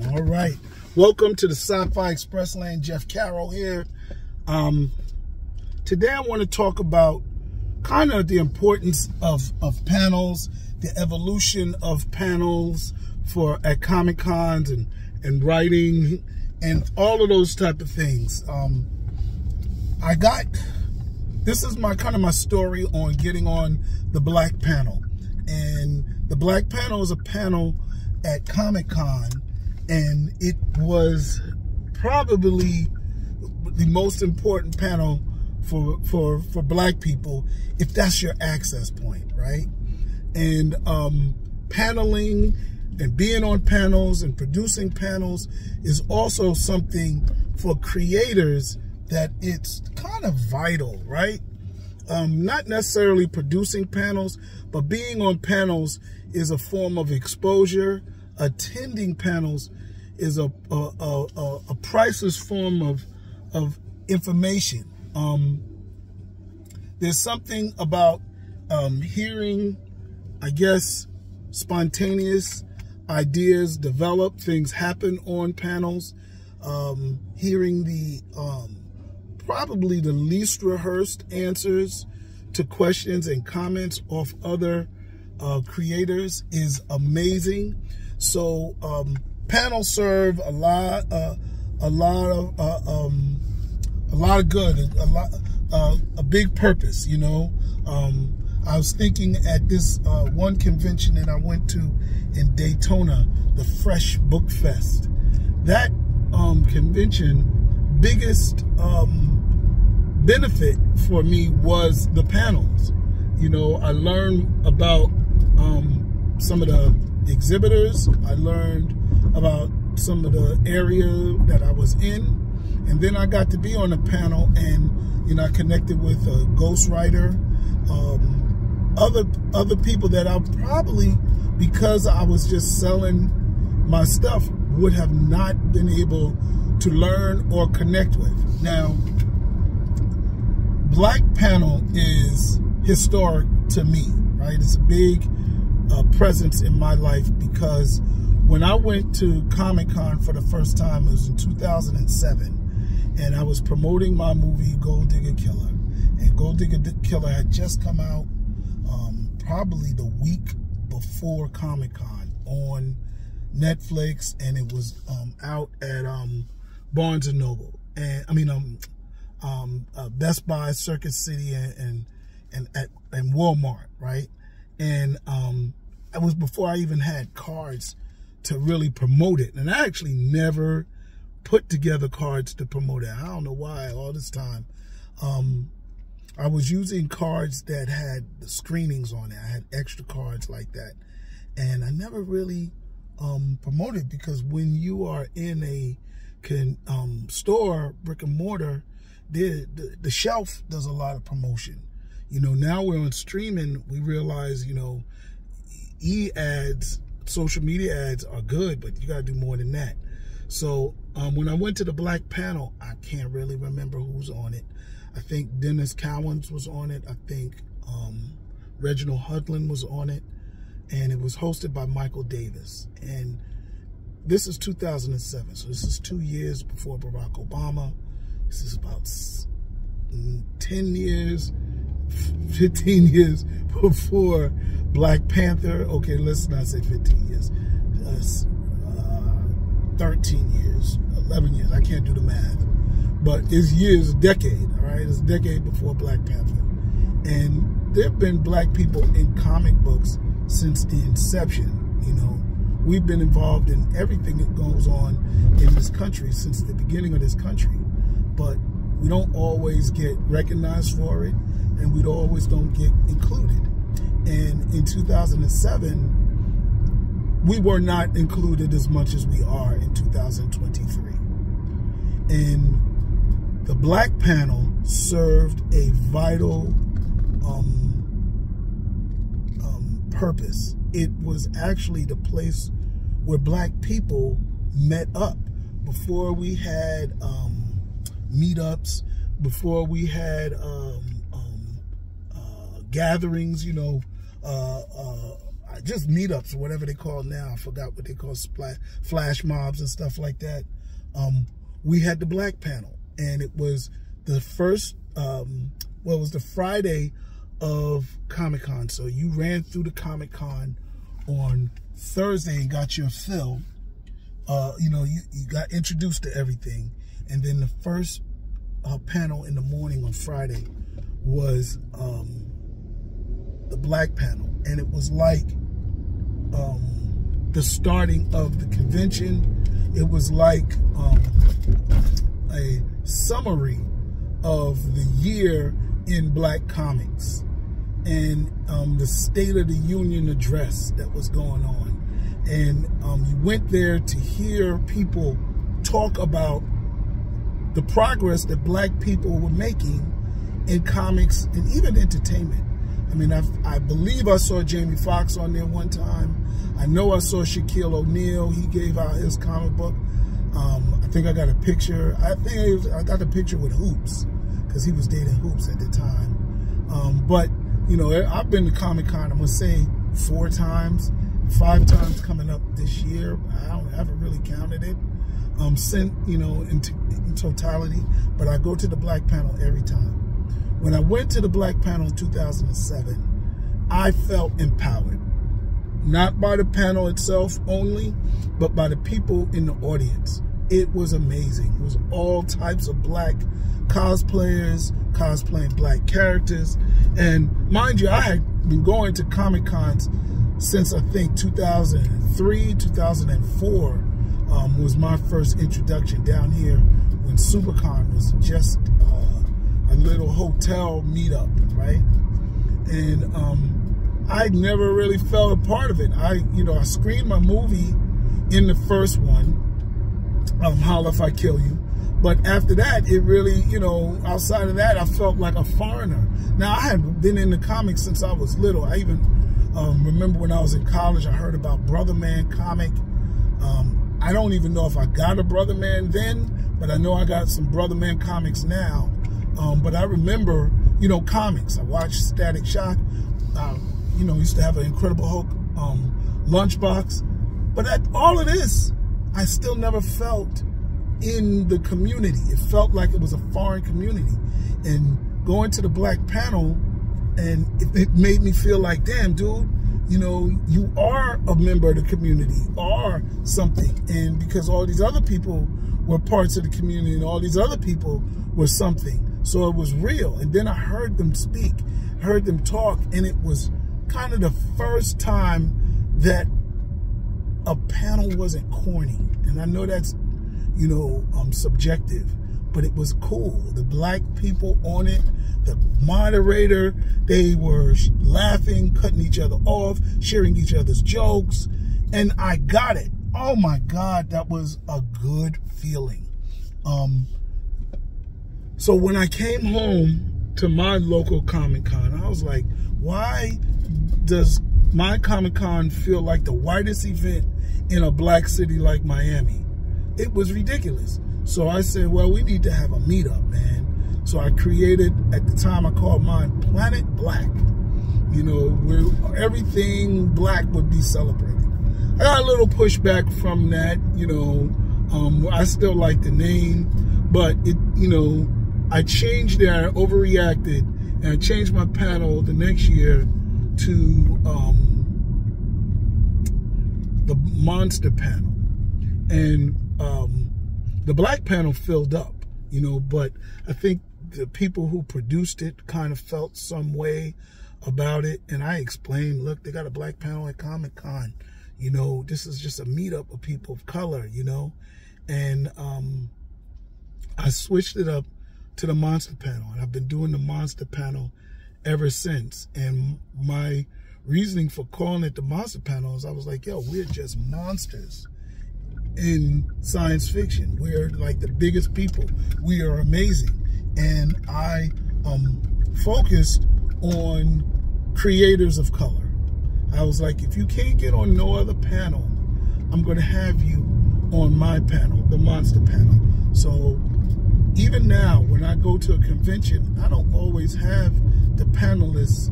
All right. Welcome to the Sci-Fi Expressland. Jeff Carroll here. Today I want to talk about kind of the importance of panels, the evolution of panels at Comic Cons and writing and all of those type of things. This is my story on getting on the Black Panel. And the Black Panel is a panel at Comic Con, and it was probably the most important panel for Black people, if that's your access point, right? And paneling and being on panels and producing panels is also something for creators that it's kind of vital, right? Not necessarily producing panels, but being on panels is a form of exposure. Attending panels is a priceless form of information. There's something about hearing, I guess, spontaneous ideas develop, things happen on panels, hearing the probably the least rehearsed answers to questions and comments of other creators is amazing. So panels serve a lot of good, a big purpose. You know, I was thinking at this one convention that I went to in Daytona, the Fresh Book Fest. That convention, biggest benefit for me was the panels. You know, I learned about some of the exhibitors. I learned about some of the area that I was in, and then I got to be on a panel, and you know, I connected with a ghostwriter, other people that I probably, because I was just selling my stuff, would have not been able to learn or connect with. Now, Black Panel is historic to me, right? It's a big presence in my life, because when I went to Comic Con for the first time, it was in 2007, and I was promoting my movie Gold Digger Killer, and Gold Digger Killer had just come out probably the week before Comic Con on Netflix, and it was out at Barnes and Noble, and I mean Best Buy, Circuit City, and Walmart, right? And it was before I even had cards to really promote it. And I actually never put together cards to promote it. I don't know why all this time. I was using cards that had the screenings on it. I had extra cards like that. And I never really promoted, because when you are in a store, brick and mortar, the shelf does a lot of promotion. You know, now we're on streaming, we realize, you know, e-ads, social media ads are good, but you got to do more than that. So when I went to the Black Panel, I can't really remember who's on it. I think Dennis Cowens was on it. I think Reginald Hudlin was on it. And it was hosted by Michael Davis. And this is 2007. So this is 2 years before Barack Obama. This is about 10 years, 15 years before Black Panther. Okay, let's not say 15 years. 13 years, 11 years. I can't do the math. But it's years, a decade, all right? It's a decade before Black Panther. And there have been Black people in comic books since the inception. You know, we've been involved in everything that goes on in this country since the beginning of this country. But we don't always get recognized for it, and we always don't get included. And in 2007, we were not included as much as we are in 2023. And the Black Panel served a vital purpose. It was actually the place where Black people met up. Before we had meetups, before we had gatherings, you know, just meetups or whatever they call now. I forgot what they call, flash mobs and stuff like that. We had the black panel, and it was the first, well, it was the Friday of Comic-Con. So you ran through the Comic-Con on Thursday and got your fill. You know, you got introduced to everything. And then the first panel in the morning on Friday was the black panel. And it was like the starting of the convention. It was like a summary of the year in black comics and the State of the Union address that was going on. And you went there to hear people talk about the progress that black people were making in comics and even entertainment. I mean, I believe I saw Jamie Foxx on there one time. I know I saw Shaquille O'Neal. He gave out his comic book. I think I got a picture. I got the picture with Hoops, because he was dating Hoops at the time. But, you know, I've been to Comic-Con, I'm going to say 4 times, 5 times coming up this year. I haven't really counted it, you know, in totality. But I go to the black panel every time. When I went to the black panel in 2007, I felt empowered. Not by the panel itself only, but by the people in the audience. It was amazing. It was all types of black cosplayers, cosplaying black characters. And mind you, I had been going to Comic-Cons since I think 2003, 2004 was my first introduction down here when SuperCon was just a little hotel meetup, right? And I never really felt a part of it. I screened my movie in the first one, Holla If I Kill You. But after that, it really, you know, outside of that, I felt like a foreigner. Now, I had been in the comics since I was little. I even remember when I was in college, I heard about Brother Man comic. I don't even know if I got a Brother Man then, but I know I got some Brother Man comics now. But I remember, you know, comics. I watched Static Shock. You know, used to have an Incredible Hulk lunchbox. But at all of this, I still never felt in the community. It felt like it was a foreign community. And going to the black panel, and it made me feel like, damn, dude, you know, you are a member of the community, you are something. And because all these other people were parts of the community and all these other people were something. So it was real. And then I heard them speak, heard them talk, and it was kind of the first time that a panel wasn't corny. And I know that's, you know, subjective, but it was cool. The black people on it, the moderator, they were laughing, cutting each other off, sharing each other's jokes, and I got it. Oh my God, that was a good feeling. So when I came home to my local Comic-Con, I was like, why does my Comic-Con feel like the whitest event in a black city like Miami? It was ridiculous. So I said, well, we need to have a meetup, man. So I created, at the time I called mine Planet Black, you know, where everything black would be celebrated. I got a little pushback from that, you know, I still like the name, but it, you know, I changed it, I overreacted, and I changed my panel the next year to the Monster panel. And the black panel filled up, you know, but I think the people who produced it kind of felt some way about it. And I explained, look, they got a black panel at Comic-Con. You know, this is just a meetup of people of color, you know. And I switched it up to the Monster panel. And I've been doing the Monster panel ever since. And my reasoning for calling it the Monster panel is I was like, yo, we're just monsters in science fiction. We're like the biggest people. We are amazing. And I focused on creators of color. I was like, if you can't get on no other panel, I'm going to have you on my panel, the Monster panel. So even now, when I go to a convention, I don't always have the panelists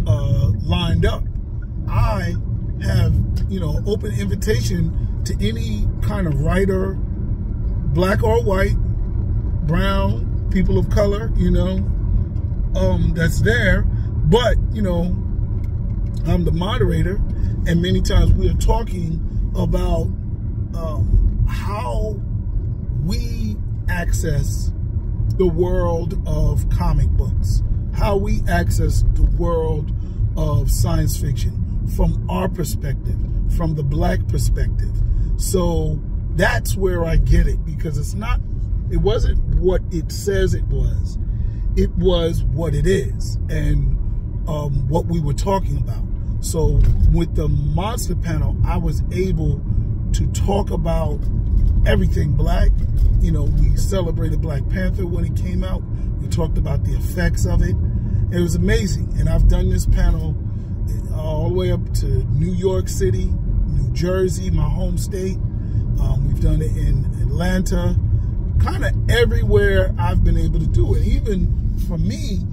lined up. I have, you know, open invitation to any kind of writer, black or white, brown, people of color, you know, that's there. But, you know, I'm the moderator, and many times we are talking about how we access the world of comic books, how we access the world of science fiction from our perspective, from the black perspective. So that's where I get it, because it wasn't what it says it was what it is, and what we were talking about. So with the Monster panel, I was able to talk about everything black. You know, we celebrated Black Panther when it came out. We talked about the effects of it. It was amazing. And I've done this panel all the way up to New York City, New Jersey, my home state. We've done it in Atlanta, kind of everywhere I've been able to do it. Even for me,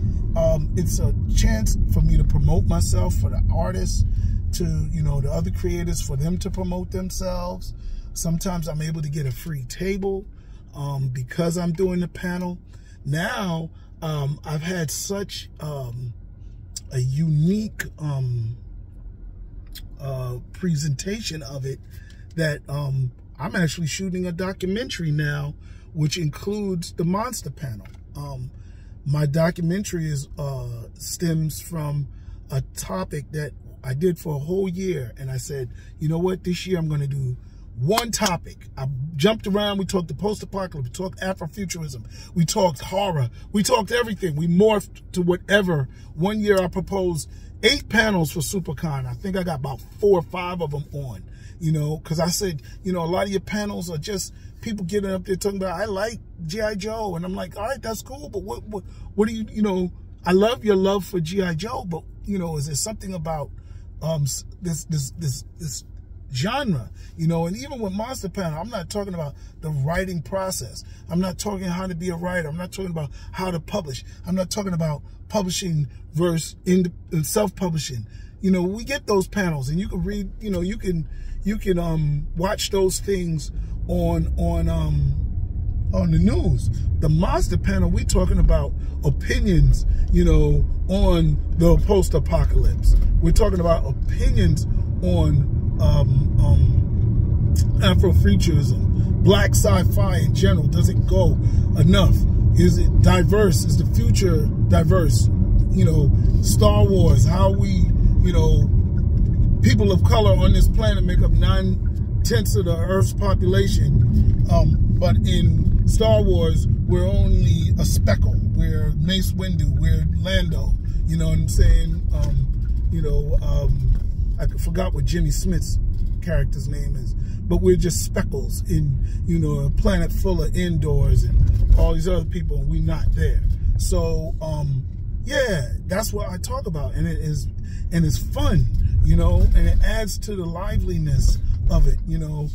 it's a chance for me to promote myself, for the artists, to, you know, the other creators, for them to promote themselves. Sometimes I'm able to get a free table because I'm doing the panel. Now, I've had such a unique presentation of it that I'm actually shooting a documentary now, which includes the Monster panel. My documentary stems from a topic that I did for a whole year, and I said, you know what, this year I'm going to do one topic. I jumped around. We talked the post-apocalypse, we talked Afrofuturism, we talked horror, we talked everything. We morphed to whatever. One year I proposed 8 panels for SuperCon. I think I got about 4 or 5 of them on, you know, because I said, you know, a lot of your panels are just people getting up there talking about, I like G.I. Joe, and I'm like, all right, that's cool, but what do you know, I love your love for G.I. Joe, but, you know, is there something about this genre, you know? And even with Monster panel, I'm not talking about the writing process. I'm not talking how to be a writer. I'm not talking about how to publish. I'm not talking about publishing versus self-publishing. You know, we get those panels, and you can read, you know, you can watch those things on the news. The Monster panel, we talking about opinions, you know, on the post-apocalypse. We're talking about opinions on Afrofuturism, black sci-fi in general. Does it go enough? Is it diverse? Is the future diverse? You know, Star Wars, how we, you know, people of color on this planet make up 9/10 of the Earth's population, but in Star Wars, we're only a speckle. We're Mace Windu, we're Lando, you know what I'm saying? You know, I forgot what Jimmy Smith's character's name is, but we're just speckles in, you know, a planet full of indoors and all these other people, and we're not there. So, yeah, that's what I talk about, and it's fun, you know, and it adds to the liveliness of it, you know.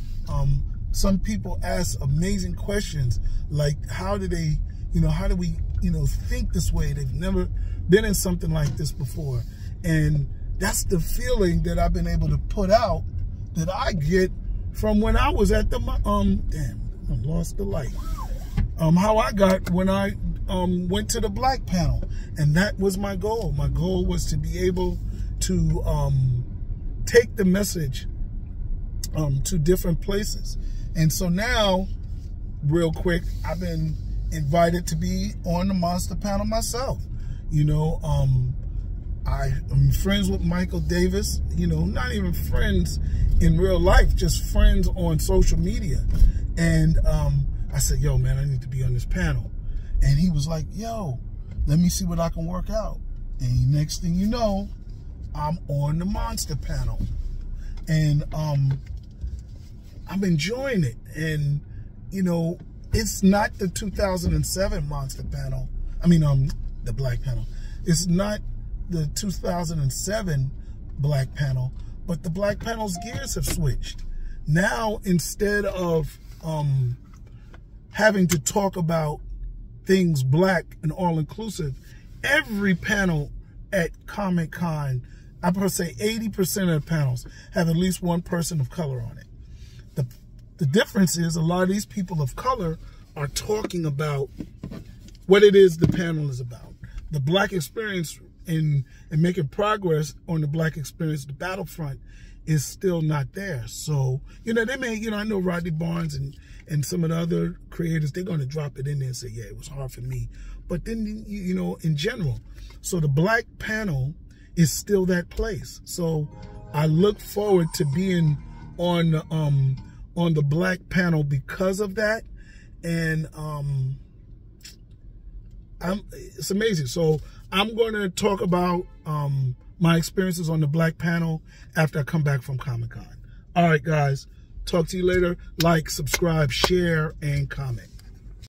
Some people ask amazing questions, like how do we, you know, think this way? They've never been in something like this before, and that's the feeling that I've been able to put out, that I get from when I was at the, damn, I lost the light. How I got when I went to the black panel, and that was my goal. My goal was to be able to take the message to different places. And so now, real quick, I've been invited to be on the Monster panel myself. You know, I'm friends with Michael Davis, you know, not even friends in real life, just friends on social media. And I said, yo, man, I need to be on this panel. And he was like, yo, let me see what I can work out. And next thing you know, I'm on the Monster panel. And I'm enjoying it. And, you know, it's not the 2007 Monster panel. I mean, the black panel. It's not the 2007 black panel, but the black panel's gears have switched. Now, instead of having to talk about things black and all-inclusive, every panel at Comic-Con, I would say 80% of the panels have at least one person of color on it. The difference is a lot of these people of color are talking about what it is the panel is about. The Black experience and making progress on the Black experience, the battlefront, is still not there. So, you know, they may, you know, I know Rodney Barnes and some of the other creators, they're going to drop it in there and say, yeah, it was hard for me. But then, you know, in general, so the Black panel is still that place. So I look forward to being on the Black panel because of that. And it's amazing. So I'm going to talk about my experiences on the Black panel after I come back from Comic-Con. All right, guys. Talk to you later. Like, subscribe, share, and comment.